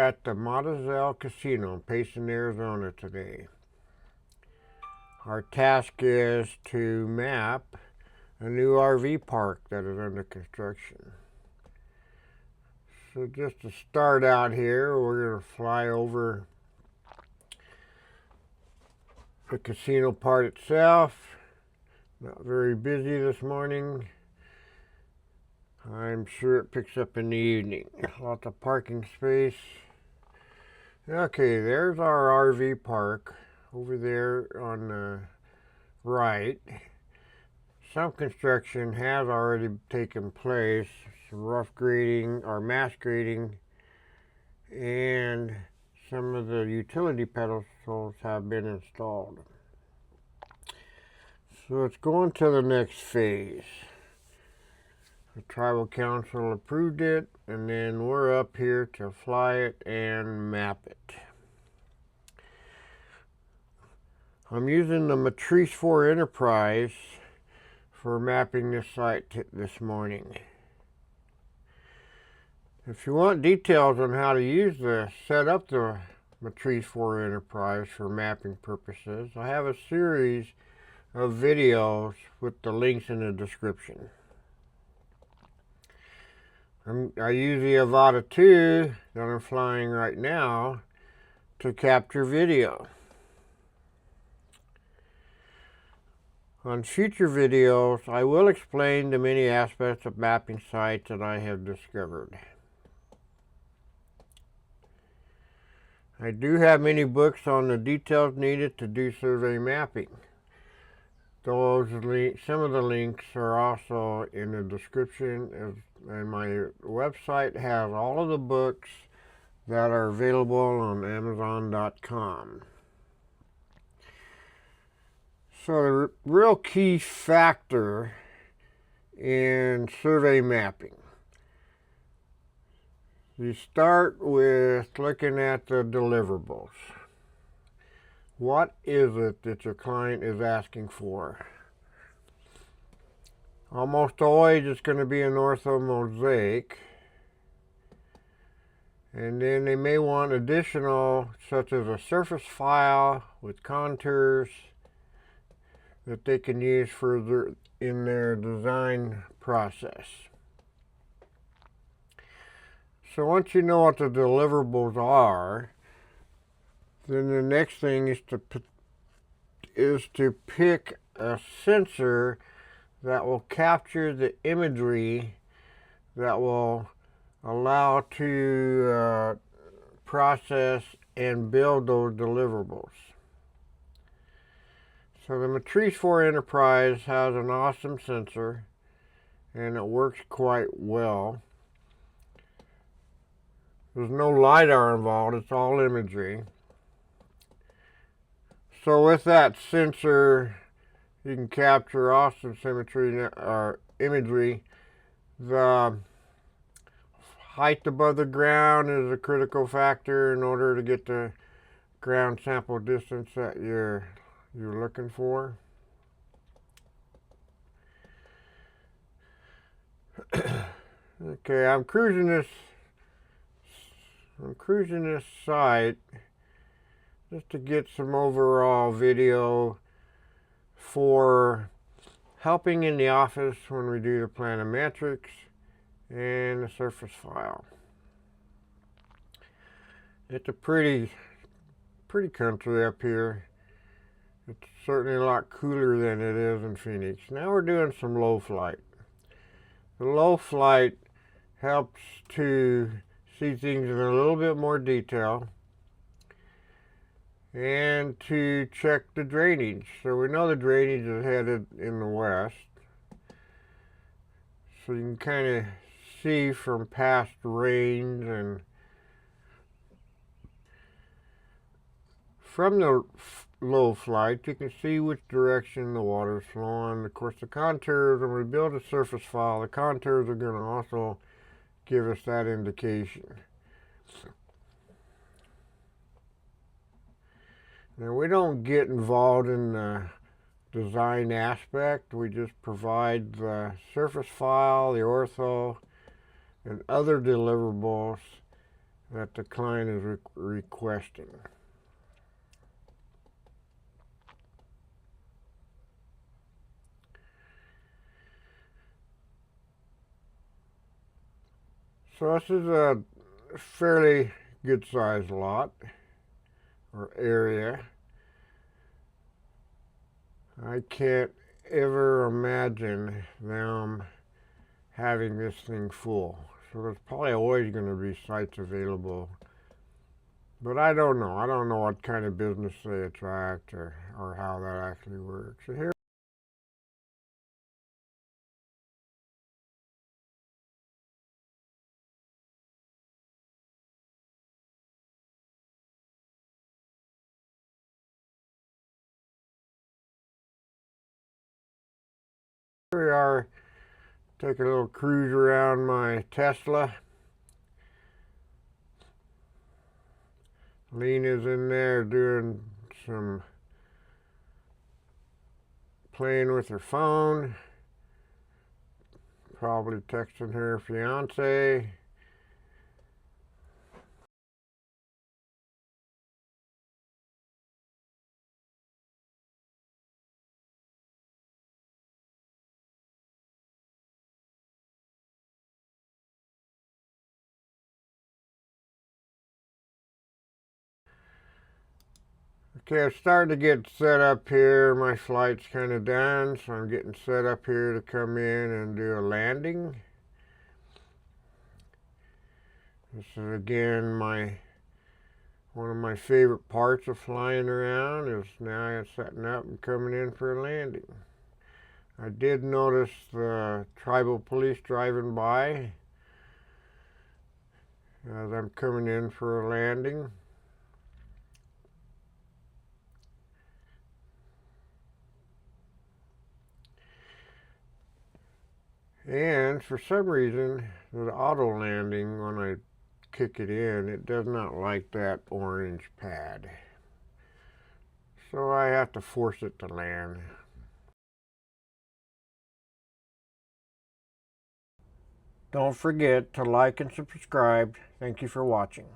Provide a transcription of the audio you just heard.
at the Mazatzal Casino in Payson, Arizona today. Our task is to map a new RV park that is under construction. So just to start out here, we're going to fly over the casino part itself. Not very busy this morning. I'm sure it picks up in the evening. Lots of parking space. Okay, there's our RV park over there on the right. Some construction has already taken place. Some rough grading or mass grading, and some of the utility pedestals have been installed. So it's going to the next phase. The tribal council approved it, and then we're up here to fly it and map it. I'm using the Matrice 4 Enterprise for mapping this site this morning. If you want details on how to use set up the Matrice 4 Enterprise for mapping purposes, I have a series of videos with the links in the description. I use the Avata 2 that I'm flying right now to capture video. On future videos, I will explain the many aspects of mapping sites that I have discovered. I do have many books on the details needed to do survey mapping. Some of the links are also in the description, and my website has all of the books that are available on Amazon.com. So the real key factor in survey mapping, you start with looking at the deliverables. What is it that your client is asking for? Almost always it's going to be an ortho mosaic, and then they may want additional, such as a surface file with contours that they can use further in their design process. So once you know what the deliverables are, then the next thing is to pick a sensor that will capture the imagery that will allow to process and build those deliverables. So the Matrice 4 Enterprise has an awesome sensor, and it works quite well. There's no LiDAR involved, it's all imagery. So with that sensor, you can capture awesome symmetry or imagery. The height above the ground is a critical factor in order to get the ground sample distance that you're looking for. Okay, I'm cruising this site just to get some overall video for helping in the office when we do the planimetrics and the surface file. It's a pretty country up here. It's certainly a lot cooler than it is in Phoenix. Now we're doing some low flight. The low flight helps to see things in a little bit more detail and to check the drainage. So we know the drainage is headed in the west. So you can kind of see from past rains, and from the low flight you can see which direction the water is flowing. Of course, the contours, when we build a surface file, the contours are going to also give us that indication. Now, we don't get involved in the design aspect. We just provide the surface file, the ortho, and other deliverables that the client is requesting. So this is a fairly good sized lot or area. I can't ever imagine them having this thing full. So there's probably always going to be sites available. But I don't know. I don't know what kind of business they attract or how that actually works. So here we are, taking a little cruise around my Tesla. Lena's in there doing some playing with her phone, probably texting her fiance. Okay, I'm starting to get set up here. My flight's kind of done, so I'm getting set up here to come in and do a landing. This is again one of my favorite parts of flying around is now I'm setting up and coming in for a landing. I did notice the tribal police driving by as I'm coming in for a landing. And for some reason, the auto landing, when I kick it in, it does not like that orange pad. So I have to force it to land. Don't forget to like and subscribe. Thank you for watching.